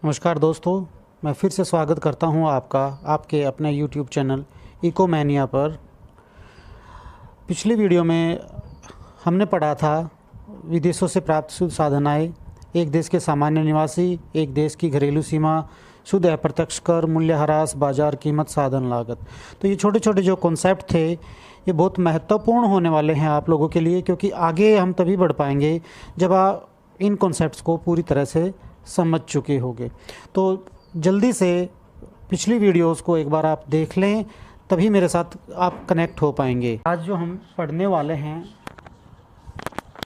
नमस्कार दोस्तों, मैं फिर से स्वागत करता हूं आपके अपने YouTube चैनल इको मैनिया पर। पिछली वीडियो में हमने पढ़ा था विदेशों से प्राप्त शुद्ध साधनाएँ, एक देश के सामान्य निवासी, एक देश की घरेलू सीमा, शुद्ध अप्रत्यक्ष कर, मूल्यह्रास, बाजार कीमत, साधन लागत। तो ये छोटे छोटे जो कॉन्सेप्ट थे ये बहुत महत्वपूर्ण होने वाले हैं आप लोगों के लिए, क्योंकि आगे हम तभी बढ़ पाएंगे जब आप इन कॉन्सेप्ट्स को पूरी तरह से समझ चुके होंगे। तो जल्दी से पिछली वीडियोस को एक बार आप देख लें, तभी मेरे साथ आप कनेक्ट हो पाएंगे। आज जो हम पढ़ने वाले हैं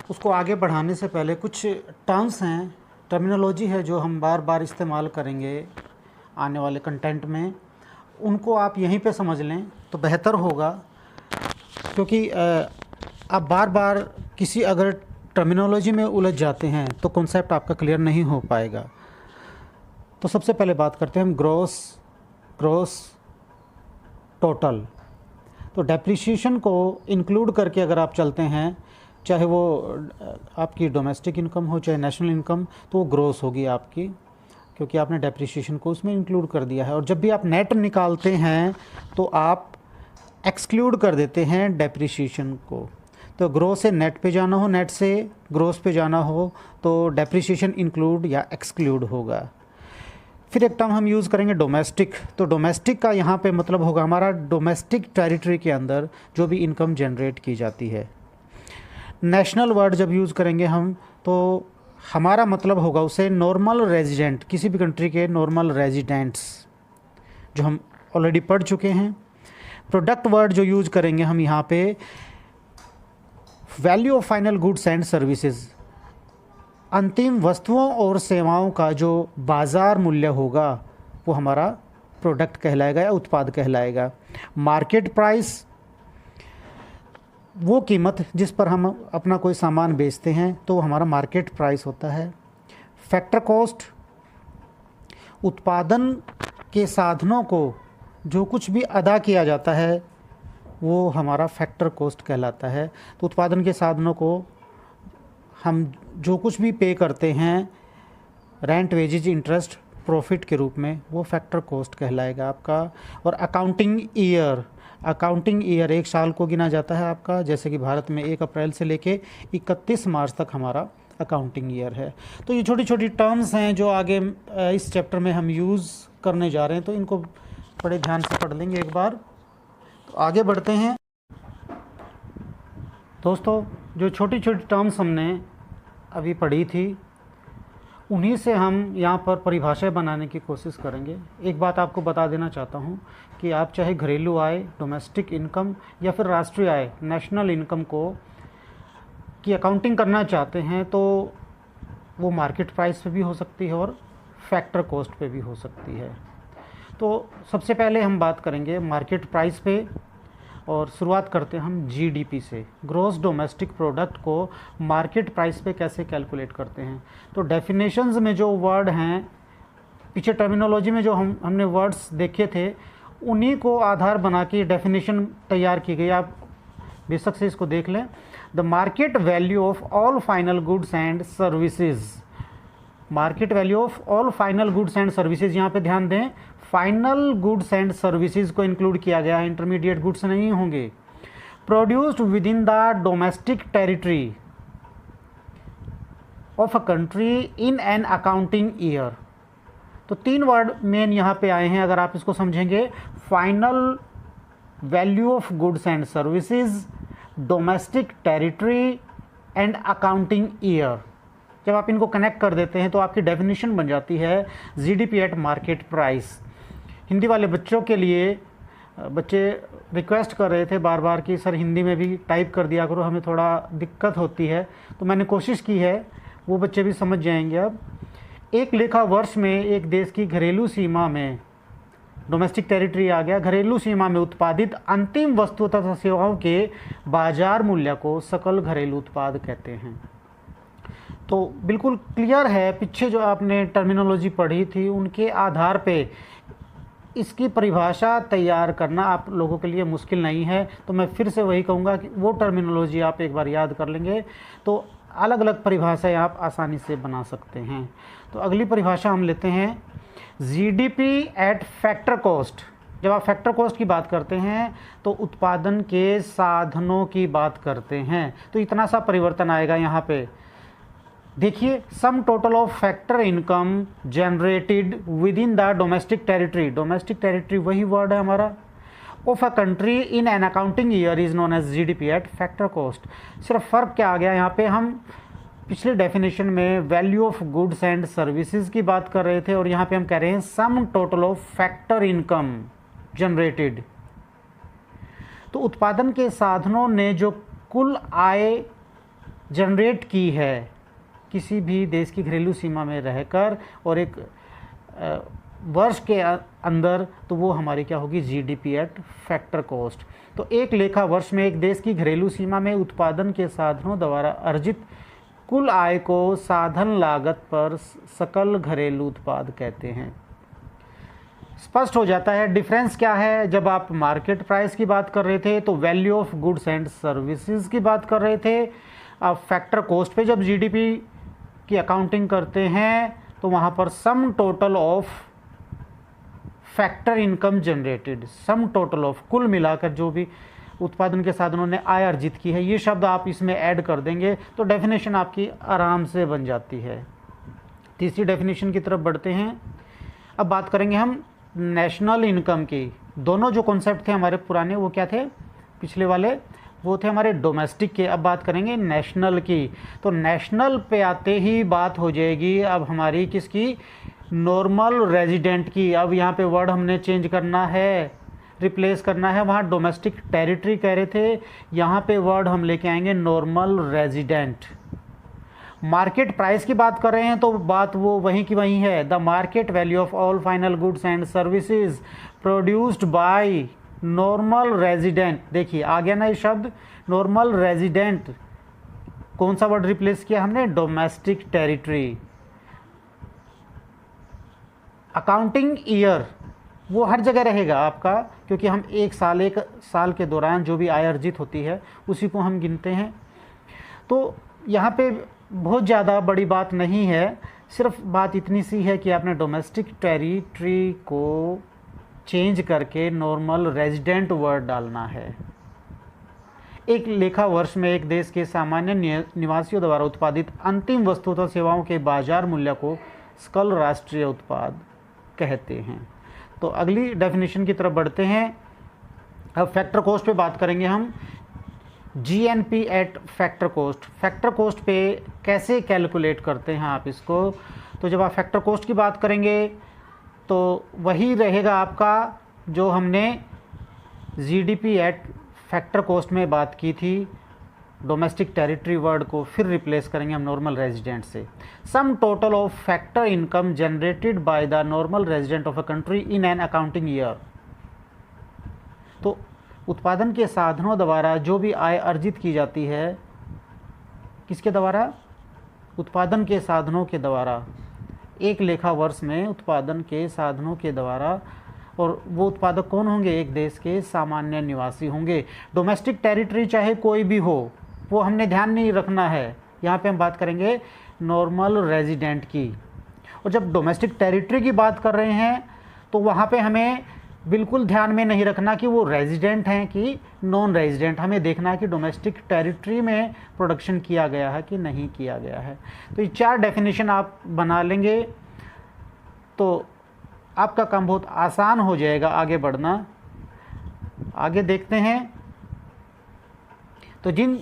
उसको आगे बढ़ाने से पहले कुछ टर्म्स हैं, टर्मिनोलॉजी है जो हम बार बार इस्तेमाल करेंगे आने वाले कंटेंट में, उनको आप यहीं पे समझ लें तो बेहतर होगा। क्योंकि आप बार बार किसी अगर टर्मिनोलॉजी में उलझ जाते हैं तो कॉन्सेप्ट आपका क्लियर नहीं हो पाएगा। तो सबसे पहले बात करते हैं हम ग्रॉस टोटल। तो डेप्रिसिएशन को इंक्लूड करके अगर आप चलते हैं, चाहे वो आपकी डोमेस्टिक इनकम हो चाहे नेशनल इनकम, तो वो ग्रॉस होगी आपकी, क्योंकि आपने डेप्रिसिएशन को उसमें इंक्लूड कर दिया है। और जब भी आप नेट निकालते हैं तो आप एक्सक्लूड कर देते हैं डेप्रिसिएशन को। तो ग्रोस से नेट पे जाना हो, नेट से ग्रोस पे जाना हो तो डेप्रिसिएशन इंक्लूड या एक्सक्लूड होगा। फिर एक टर्म हम यूज़ करेंगे डोमेस्टिक। तो डोमेस्टिक का यहाँ पे मतलब होगा हमारा डोमेस्टिक टेरिटरी के अंदर जो भी इनकम जनरेट की जाती है। नेशनल वर्ड जब यूज़ करेंगे हम तो हमारा मतलब होगा उसे नॉर्मल रेजिडेंट, किसी भी कंट्री के नॉर्मल रेजिडेंट्स, जो हम ऑलरेडी पढ़ चुके हैं। प्रोडक्ट वर्ड जो यूज़ करेंगे हम यहाँ पे value of final goods and services, अंतिम वस्तुओं और सेवाओं का जो बाज़ार मूल्य होगा वो हमारा प्रोडक्ट कहलाएगा या उत्पाद कहलाएगा। मार्केट प्राइस, वो कीमत जिस पर हम अपना कोई सामान बेचते हैं तो वो हमारा मार्केट प्राइस होता है। फैक्टर कॉस्ट, उत्पादन के साधनों को जो कुछ भी अदा किया जाता है वो हमारा फैक्टर कॉस्ट कहलाता है। तो उत्पादन के साधनों को हम जो कुछ भी पे करते हैं, रेंट, वेजेज, इंटरेस्ट, प्रॉफिट के रूप में, वो फैक्टर कॉस्ट कहलाएगा आपका। और अकाउंटिंग ईयर एक साल को गिना जाता है आपका, जैसे कि भारत में 1 अप्रैल से लेके 31 मार्च तक हमारा अकाउंटिंग ईयर है। तो ये छोटी छोटी टर्म्स हैं जो आगे इस चैप्टर में हम यूज़ करने जा रहे हैं, तो इनको बड़े ध्यान से पढ़ लेंगे एक बार। तो आगे बढ़ते हैं दोस्तों। जो छोटी छोटी टर्म्स हमने अभी पढ़ी थी उन्हीं से हम यहाँ पर परिभाषाएं बनाने की कोशिश करेंगे। एक बात आपको बता देना चाहता हूँ कि आप चाहे घरेलू आय, डोमेस्टिक इनकम या फिर राष्ट्रीय आय, नेशनल इनकम को की अकाउंटिंग करना चाहते हैं तो वो मार्केट प्राइस पे भी हो सकती है और फैक्टर कॉस्ट पे भी हो सकती है। तो सबसे पहले हम बात करेंगे मार्केट प्राइस पे और शुरुआत करते हैं हम जीडीपी से। ग्रॉस डोमेस्टिक प्रोडक्ट को मार्केट प्राइस पे कैसे कैलकुलेट करते हैं। तो डेफिनेशंस में जो वर्ड हैं, पीछे टर्मिनोलॉजी में जो हमने वर्ड्स देखे थे उन्हीं को आधार बना के डेफिनेशन तैयार की गई। आप बेशक से इसको देख लें। The market value of all final goods and services, market value of all final goods and services, यहाँ पे ध्यान दें फाइनल गुड्स एंड सर्विसेज को इंक्लूड किया गया है, इंटरमीडिएट गुड्स नहीं होंगे। Produced with in the domestic territory of a country in an accounting year. तो 3 वर्ड मेन यहाँ पे आए हैं, अगर आप इसको समझेंगे। Final value of goods and services, domestic territory and accounting year. जब आप इनको कनेक्ट कर देते हैं तो आपकी डेफिनेशन बन जाती है GDP at market price. Hindi वाले बच्चों के लिए बच्चे रिक्वेस्ट कर रहे थे बार बार कि सर हिंदी में भी टाइप कर दिया करो, हमें थोड़ा दिक्कत होती है। तो मैंने कोशिश की है, वो बच्चे भी समझ जाएंगे। अब एक लेखा वर्ष में एक देश की घरेलू सीमा में, डोमेस्टिक टेरिटरी आ गया, घरेलू सीमा में उत्पादित अंतिम वस्तु तथा सेवाओं के बाजार मूल्य को सकल घरेलू उत्पाद कहते हैं। तो बिल्कुल क्लियर है, पीछे जो आपने टर्मिनोलॉजी पढ़ी थी उनके आधार पे इसकी परिभाषा तैयार करना आप लोगों के लिए मुश्किल नहीं है। तो मैं फिर से वही कहूँगा कि वो टर्मिनोलॉजी आप एक बार याद कर लेंगे तो अलग अलग परिभाषाएं आप आसानी से बना सकते हैं। तो अगली परिभाषा हम लेते हैं जीडीपी एट फैक्टर कॉस्ट। जब आप फैक्टर कॉस्ट की बात करते हैं तो उत्पादन के साधनों की बात करते हैं। तो इतना सा परिवर्तन आएगा यहाँ पे। देखिए, sum total of factor income generated within the domestic territory. Domestic territory वही वर्ड है हमारा। Of a country in an accounting year is known as GDP at factor cost. सिर्फ फ़र्क क्या आ गया यहाँ पे, हम पिछले डेफिनेशन में value of goods and services की बात कर रहे थे और यहाँ पे हम कह रहे हैं सम total of factor income generated. तो उत्पादन के साधनों ने जो कुल आय जनरेट की है किसी भी देश की घरेलू सीमा में रहकर और एक वर्ष के अंदर, तो वो हमारी क्या होगी, जीडीपी एट फैक्टर कॉस्ट। तो एक लेखा वर्ष में एक देश की घरेलू सीमा में उत्पादन के साधनों द्वारा अर्जित कुल आय को साधन लागत पर सकल घरेलू उत्पाद कहते हैं। स्पष्ट हो जाता है डिफरेंस क्या है। जब आप मार्केट प्राइस की बात कर रहे थे तो value of goods and services की बात कर रहे थे। आप फैक्टर कॉस्ट पे जब जीडीपी की अकाउंटिंग करते हैं तो वहाँ पर सम total of factor income generated, some total of, कुल मिलाकर जो भी उत्पादन के साधनों ने आय अर्जित की है, ये शब्द आप इसमें ऐड कर देंगे तो डेफिनेशन आपकी आराम से बन जाती है। तीसरी डेफिनेशन की तरफ बढ़ते हैं। अब बात करेंगे हम नेशनल इनकम की। दोनों जो कॉन्सेप्ट थे हमारे पुराने वो क्या थे, पिछले वाले वो थे हमारे डोमेस्टिक के। अब बात करेंगे नेशनल की। तो नेशनल पे आते ही बात हो जाएगी अब हमारी किसकी, नॉर्मल रेजिडेंट की। अब यहाँ पे वर्ड हमने चेंज करना है, रिप्लेस करना है। वहाँ डोमेस्टिक टेरिटरी कह रहे थे, यहाँ पे वर्ड हम लेके आएंगे नॉर्मल रेजिडेंट। मार्केट प्राइस की बात कर रहे हैं तो बात वो वहीं की वहीं है। The market value of all final goods and services produced by normal resident. देखिए आ गया ना ये शब्द नॉर्मल रेजिडेंट। कौन सा वर्ड रिप्लेस किया हमने, डोमेस्टिक टेरिटरी। अकाउंटिंग ईयर वो हर जगह रहेगा आपका, क्योंकि हम एक साल के दौरान जो भी आय अर्जित होती है उसी को हम गिनते हैं। तो यहाँ पे बहुत ज़्यादा बड़ी बात नहीं है, सिर्फ बात इतनी सी है कि आपने डोमेस्टिक टेरिटरी को चेंज करके नॉर्मल रेजिडेंट वर्ड डालना है। एक लेखा वर्ष में एक देश के सामान्य निवासियों द्वारा उत्पादित अंतिम वस्तु तथा सेवाओं के बाजार मूल्य को सकल राष्ट्रीय उत्पाद कहते हैं। तो अगली डेफिनेशन की तरफ बढ़ते हैं। अब फैक्टर कॉस्ट पे बात करेंगे हम। GNP eight factor cost. Factor cost पे कैसे कैलकुलेट करते हैं आप इसको, तो जब आप फैक्टर कॉस्ट की बात करेंगे तो वही रहेगा आपका जो हमने जीडीपी एट फैक्टर कॉस्ट में बात की थी। डोमेस्टिक टेरिटरी वर्ड को फिर रिप्लेस करेंगे हम नॉर्मल रेजिडेंट से। सम total of factor income generated by the normal resident of a country in an accounting year. तो उत्पादन के साधनों द्वारा जो भी आय अर्जित की जाती है, किसके द्वारा, उत्पादन के साधनों के द्वारा, एक लेखा वर्ष में उत्पादन के साधनों के द्वारा। और वो उत्पादक कौन होंगे, एक देश के सामान्य निवासी होंगे। डोमेस्टिक टेरिटरी चाहे कोई भी हो वो हमने ध्यान नहीं रखना है, यहाँ पे हम बात करेंगे नॉर्मल रेजिडेंट की। और जब डोमेस्टिक टेरिटरी की बात कर रहे हैं तो वहाँ पे हमें बिल्कुल ध्यान में नहीं रखना कि वो रेजिडेंट हैं कि नॉन रेजिडेंट। हमें देखना है कि डोमेस्टिक टेरिटरी में प्रोडक्शन किया गया है कि नहीं किया गया है। तो ये 4 डेफिनेशन आप बना लेंगे तो आपका काम बहुत आसान हो जाएगा आगे बढ़ना। आगे देखते हैं। तो जिन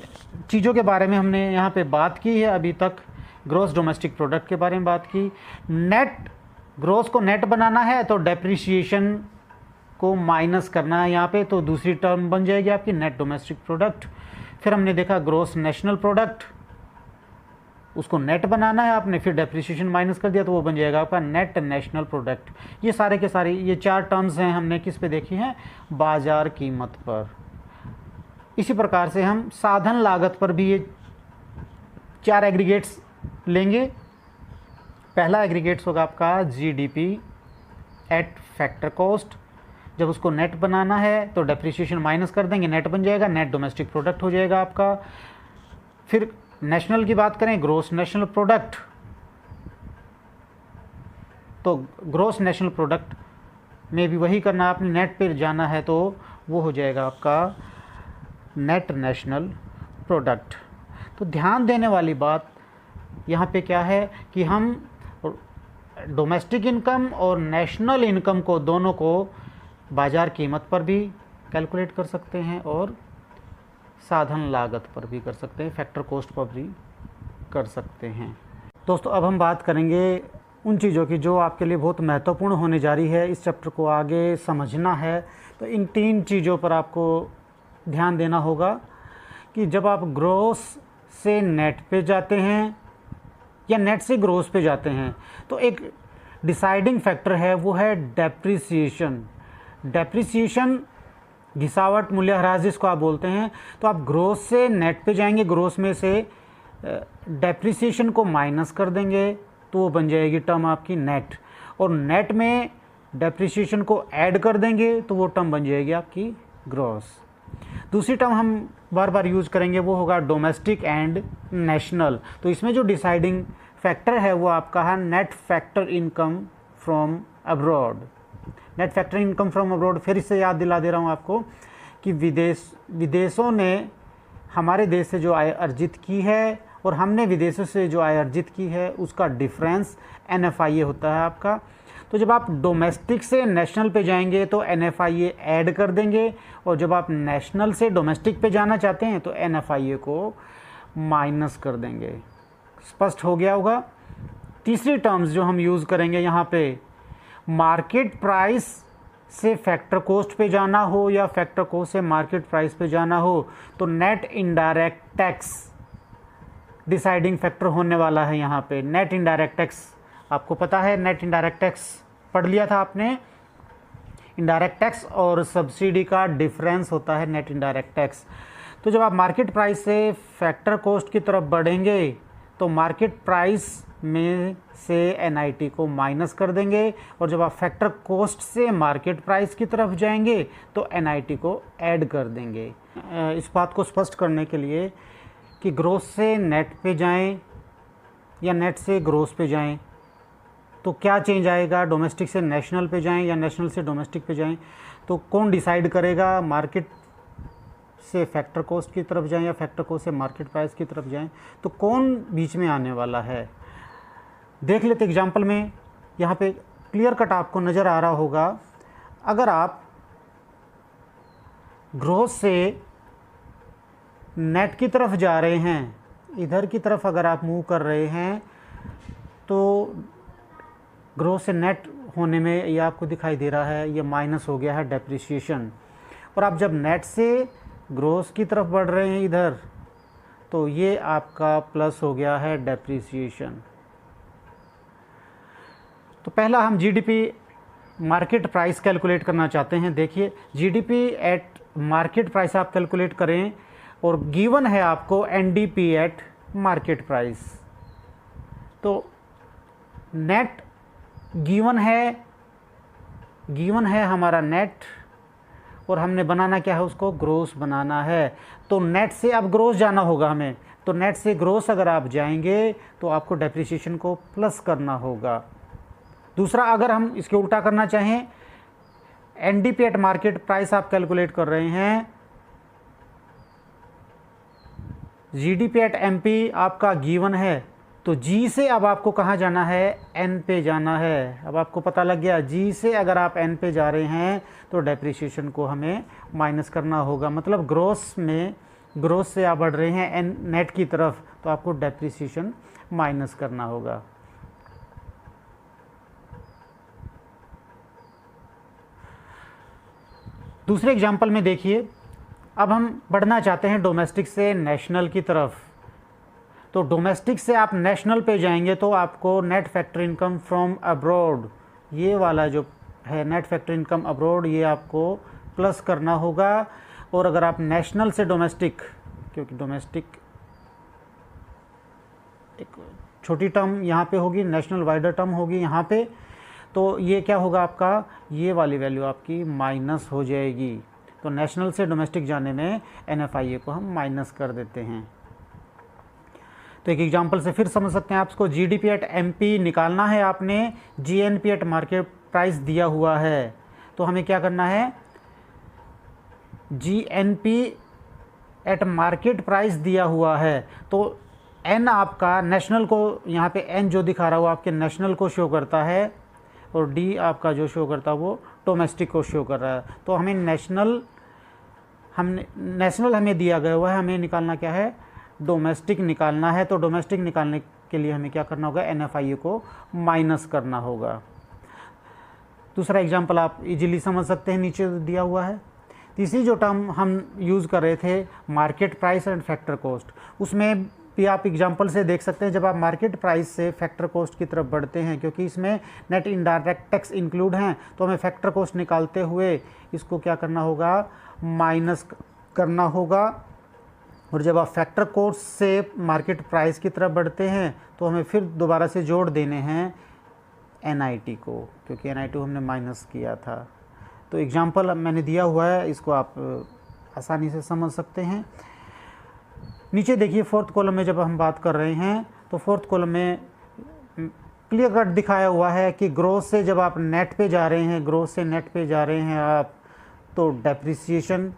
चीज़ों के बारे में हमने यहाँ पे बात की है अभी तक, ग्रॉस डोमेस्टिक प्रोडक्ट के बारे में बात की। नेट, ग्रॉस को नेट बनाना है तो डेप्रिसिएशन को माइनस करना है यहाँ पे, तो दूसरी टर्म बन जाएगी आपकी नेट डोमेस्टिक प्रोडक्ट। फिर हमने देखा ग्रॉस नेशनल प्रोडक्ट, उसको नेट बनाना है आपने, फिर डेप्रिसिएशन माइनस कर दिया तो वो बन जाएगा आपका नेट नेशनल प्रोडक्ट। ये सारे के सारे ये 4 टर्म्स हैं हमने किस पे देखी हैं, बाजार कीमत पर। इसी प्रकार से हम साधन लागत पर भी ये 4 एग्रीगेट्स लेंगे। पहला एग्रीगेट्स होगा आपका जीडीपी एट फैक्टर कॉस्ट। जब उसको नेट बनाना है तो डेप्रिसिएशन माइनस कर देंगे, नेट बन जाएगा, नेट डोमेस्टिक प्रोडक्ट हो जाएगा आपका। फिर नेशनल की बात करें, ग्रोस नेशनल प्रोडक्ट, तो ग्रोस नेशनल प्रोडक्ट में भी वही करना, आपने नेट पे जाना है तो वो हो जाएगा आपका नेट नेशनल प्रोडक्ट। तो ध्यान देने वाली बात यहाँ पे क्या है कि हम डोमेस्टिक इनकम और नेशनल इनकम को दोनों को बाज़ार कीमत पर भी कैलकुलेट कर सकते हैं और साधन लागत पर भी कर सकते हैं, फैक्टर कॉस्ट पर भी कर सकते हैं। दोस्तों अब हम बात करेंगे उन चीज़ों की जो आपके लिए बहुत महत्वपूर्ण होने जा रही है। इस चैप्टर को आगे समझना है तो इन 3 चीज़ों पर आपको ध्यान देना होगा कि जब आप ग्रोस से नेट पे जाते हैं या नेट से ग्रोस पे जाते हैं तो एक डिसाइडिंग फैक्टर है, वो है डेप्रिसिएशन। डेप्रिसिएशन, घिसावट, मूल्यह्रास जिसको आप बोलते हैं। तो आप ग्रोस से नेट पे जाएंगे, ग्रोस में से डेप्रिसिएशन को माइनस कर देंगे तो वो बन जाएगी टर्म आपकी नेट, और नेट में डेप्रिसिएशन को ऐड कर देंगे तो वो टर्म बन जाएगी आपकी ग्रॉस। दूसरी टर्म हम बार बार यूज़ करेंगे वो होगा डोमेस्टिक एंड नेशनल। तो इसमें जो डिसाइडिंग फैक्टर है वो आपका है net factor income from abroad. Net factor income from abroad, फिर इससे याद दिला दे रहा हूँ आपको कि विदेशों ने हमारे देश से जो आय अर्जित की है और हमने विदेशों से जो आय अर्जित की है उसका डिफरेंस NFIA होता है आपका। तो जब आप डोमेस्टिक से नेशनल पे जाएंगे तो NFIA ऐड कर देंगे, और जब आप नेशनल से डोमेस्टिक पे जाना चाहते हैं तो NFIA को माइनस कर देंगे। स्पष्ट हो गया होगा। तीसरी टर्म्स जो हम यूज़ करेंगे यहाँ पे, मार्केट प्राइस से फैक्टर कॉस्ट पे जाना हो या फैक्टर कॉस्ट से मार्केट प्राइस पे जाना हो तो net indirect tax deciding factor होने वाला है यहाँ पे। नेट इनडायरेक्ट टैक्स आपको पता है, नेट इनडायरेक्ट टैक्स पढ़ लिया था आपने। इनडायरेक्ट टैक्स और सब्सिडी का डिफरेंस होता है नेट इनडायरेक्ट टैक्स। तो जब आप मार्केट प्राइस से फैक्टर कॉस्ट की तरफ बढ़ेंगे तो मार्केट प्राइस में से NIT को माइनस कर देंगे, और जब आप फैक्टर कॉस्ट से मार्केट प्राइस की तरफ जाएंगे तो NIT को ऐड कर देंगे। इस बात को स्पष्ट करने के लिए कि ग्रोस से नेट पे जाएं या नेट से ग्रोस पे जाएं तो क्या चेंज आएगा, डोमेस्टिक से नेशनल पे जाएं या नेशनल से डोमेस्टिक पे जाएं तो कौन डिसाइड करेगा, मार्केट से फैक्टर कॉस्ट की तरफ जाएं या फैक्टर कॉस्ट से मार्केट प्राइस की तरफ जाएं, तो कौन बीच में आने वाला है। देख लेते एग्जांपल में, यहाँ पे क्लियर कट आपको नज़र आ रहा होगा। अगर आप ग्रोस से नेट की तरफ जा रहे हैं, इधर की तरफ अगर आप मूव कर रहे हैं तो ग्रोस से नेट होने में ये आपको दिखाई दे रहा है, ये माइनस हो गया है डेप्रिसिएशन। और आप जब नेट से ग्रोस की तरफ बढ़ रहे हैं इधर, तो ये आपका प्लस हो गया है डेप्रिसिएशन। तो पहला हम GDP मार्केट प्राइस कैलकुलेट करना चाहते हैं। देखिए GDP एट मार्केट प्राइस आप कैलकुलेट करें और गिवन है आपको NDP एट मार्केट प्राइस। तो नेट गिवन है हमारा नेट, और हमने बनाना क्या है, उसको ग्रोस बनाना है। तो नेट से अब ग्रोस जाना होगा हमें, तो नेट से ग्रोस अगर आप जाएंगे तो आपको डेप्रिसिएशन को प्लस करना होगा। दूसरा, अगर हम इसके उल्टा करना चाहें, NDP एट मार्केट प्राइस आप कैलकुलेट कर रहे हैं, GDP एट MP आपका गिवन है, तो G से अब आपको कहाँ जाना है, N पे जाना है। अब आपको पता लग गया, G से अगर आप N पे जा रहे हैं तो डेप्रिसिएशन को हमें माइनस करना होगा। मतलब ग्रोस से आप बढ़ रहे हैं नेट की तरफ तो आपको डेप्रिसिएशन माइनस करना होगा। दूसरे एग्जाम्पल में देखिए, अब हम बढ़ना चाहते हैं डोमेस्टिक से नेशनल की तरफ। तो डोमेस्टिक से आप नेशनल पे जाएंगे तो आपको net factor income from abroad, ये वाला जो है नेट फैक्टर इनकम अब्रॉड, ये आपको प्लस करना होगा। और अगर आप नेशनल से डोमेस्टिक, क्योंकि डोमेस्टिक एक छोटी टर्म यहाँ पे होगी, नेशनल वाइडर टर्म होगी यहाँ पे, तो ये क्या होगा आपका, ये वाली वैल्यू आपकी माइनस हो जाएगी। तो नेशनल से डोमेस्टिक जाने में NFIA को हम माइनस कर देते हैं। तो एक एग्जांपल से फिर समझ सकते हैं आप इसको। जीडीपी एट एमपी निकालना है आपने, जीएनपी एट मार्केट प्राइस दिया हुआ है, तो हमें क्या करना है, जीएनपी एट मार्केट प्राइस दिया हुआ है, तो एन आपका नेशनल को, यहाँ पे एन जो दिखा रहा है वो आपके नेशनल को शो करता है, और डी आपका जो शो करता है वो डोमेस्टिक को शो कर रहा है। तो हमें नेशनल हमें दिया गया हुआ है, हमें निकालना क्या है, डोमेस्टिक निकालना है। तो डोमेस्टिक निकालने के लिए हमें क्या करना होगा, एनएफआईए को माइनस करना होगा। दूसरा एग्जांपल आप इजीली समझ सकते हैं, नीचे दिया हुआ है। तीसरी जो टर्म हम यूज़ कर रहे थे, market price and factor cost, उसमें भी आप एग्जांपल से देख सकते हैं। जब आप मार्केट प्राइस से फैक्टर कॉस्ट की तरफ बढ़ते हैं, क्योंकि इसमें नेट इनडायरेक्ट टैक्स इंक्लूड हैं, तो हमें फैक्टर कॉस्ट निकालते हुए इसको क्या करना होगा, माइनस करना होगा। और जब आप फैक्टर कॉस्ट से मार्केट प्राइस की तरफ बढ़ते हैं तो हमें फिर दोबारा से जोड़ देने हैं एनआईटी को, क्योंकि एनआईटी हमने माइनस किया था। तो एग्जांपल मैंने दिया हुआ है, इसको आप आसानी से समझ सकते हैं। नीचे देखिए फोर्थ कॉलम में जब हम बात कर रहे हैं तो फोर्थ कॉलम में क्लियर कट दिखाया हुआ है कि ग्रोथ से जब आप नेट पे जा रहे हैं, ग्रोथ से नेट पे जा रहे हैं आप, तो डेप्रिसिएशन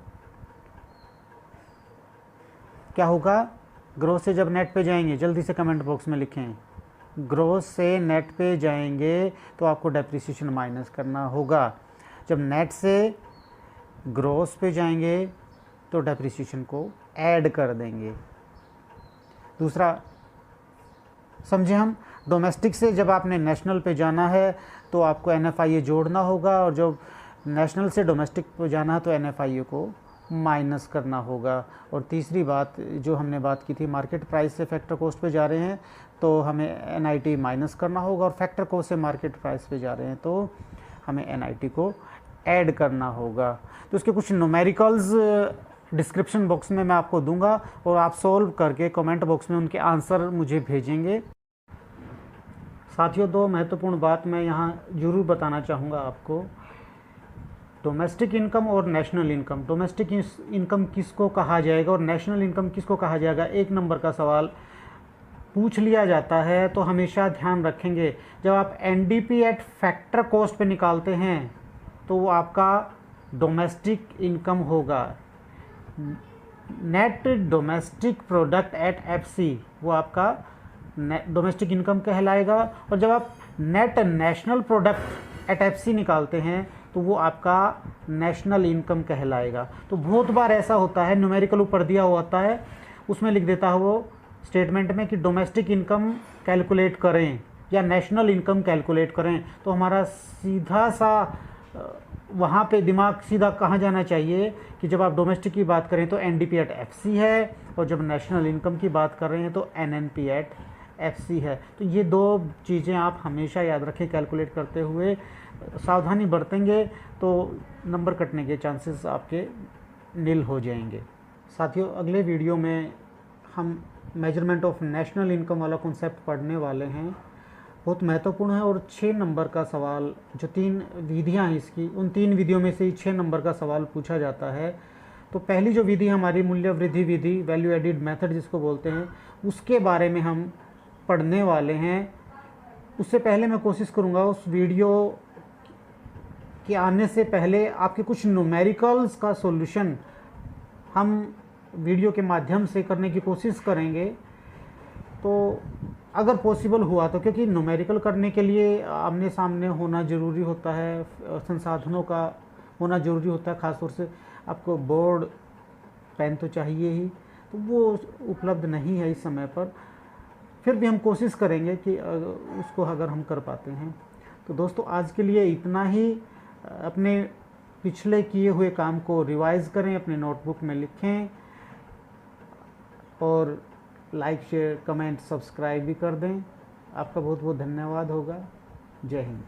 क्या होगा, ग्रोथ से जब नेट पे जाएंगे, जल्दी से कमेंट बॉक्स में लिखें, ग्रोथ से नेट पे जाएंगे तो आपको डेप्रिसिएशन माइनस करना होगा। जब नेट से ग्रोथ पे जाएंगे तो डेप्रिसिएशन को ऐड कर देंगे। दूसरा समझे हम, डोमेस्टिक से जब आपने नेशनल पे जाना है तो आपको एनएफआईए जोड़ना होगा, और जब नेशनल से डोमेस्टिक पे जाना है तो एनएफआईए को माइनस करना होगा। और तीसरी बात जो हमने बात की थी, मार्केट प्राइस से फैक्टर कॉस्ट पे जा रहे हैं तो हमें एनआईटी माइनस करना होगा, और फैक्टर कॉस्ट से मार्केट प्राइस पे जा रहे हैं तो हमें एनआईटी को ऐड करना होगा। तो उसके कुछ न्यूमेरिकल्स डिस्क्रिप्शन बॉक्स में मैं आपको दूंगा, और आप सॉल्व करके कमेंट बॉक्स में उनके आंसर मुझे भेजेंगे। साथियों, दो महत्वपूर्ण बात मैं यहाँ ज़रूर बताना चाहूँगा आपको। डोमेस्टिक इनकम और नेशनल इनकम, डोमेस्टिक इनकम किसको कहा जाएगा और नेशनल इनकम किसको कहा जाएगा, एक नंबर का सवाल पूछ लिया जाता है। तो हमेशा ध्यान रखेंगे, जब आप एनडीपी एट फैक्टर कॉस्ट पे निकालते हैं तो वो आपका डोमेस्टिक इनकम होगा। Net domestic product at FC वो आपका डोमेस्टिक इनकम कहलाएगा। और जब आप net national product at FC निकालते हैं तो वो आपका नेशनल इनकम कहलाएगा। तो बहुत बार ऐसा होता है, न्यूमेरिकल ऊपर दिया हुआ होता है, उसमें लिख देता है वो स्टेटमेंट में कि डोमेस्टिक इनकम कैलकुलेट करें या नेशनल इनकम कैलकुलेट करें, तो हमारा सीधा सा वहाँ पे दिमाग सीधा कहाँ जाना चाहिए कि जब आप डोमेस्टिक की बात करें तो एनडीपी एट एफसी है, और जब नेशनल इनकम की बात कर रहे हैं तो एनएनपी एट एफसी है। तो ये दो चीज़ें आप हमेशा याद रखें, कैलकुलेट करते हुए सावधानी बरतेंगे तो नंबर कटने के चांसेस आपके नील हो जाएंगे। साथियों, अगले वीडियो में हम मेजरमेंट ऑफ नेशनल इनकम वाला कॉन्सेप्ट पढ़ने वाले हैं, बहुत महत्वपूर्ण है। और 6 नंबर का सवाल, जो 3 विधियां हैं इसकी, उन 3 विधियों में से ही 6 नंबर का सवाल पूछा जाता है। तो पहली जो विधि हमारी मूल्य वृद्धि विधि, वैल्यू एडिड मेथड जिसको बोलते हैं, उसके बारे में हम पढ़ने वाले हैं। उससे पहले मैं कोशिश करूँगा उस वीडियो के आने से पहले आपके कुछ न्यूमेरिकल्स का सॉल्यूशन हम वीडियो के माध्यम से करने की कोशिश करेंगे। तो अगर पॉसिबल हुआ तो, क्योंकि न्यूमेरिकल करने के लिए आमने सामने होना ज़रूरी होता है, संसाधनों का होना ज़रूरी होता है, ख़ासतौर से आपको बोर्ड पेन तो चाहिए ही, तो वो उपलब्ध नहीं है इस समय पर। फिर भी हम कोशिश करेंगे कि उसको अगर हम कर पाते हैं। तो दोस्तों, आज के लिए इतना ही। अपने पिछले किए हुए काम को रिवाइज़ करें, अपने नोटबुक में लिखें, और लाइक शेयर कमेंट सब्सक्राइब भी कर दें। आपका बहुत बहुत धन्यवाद होगा। जय हिंद।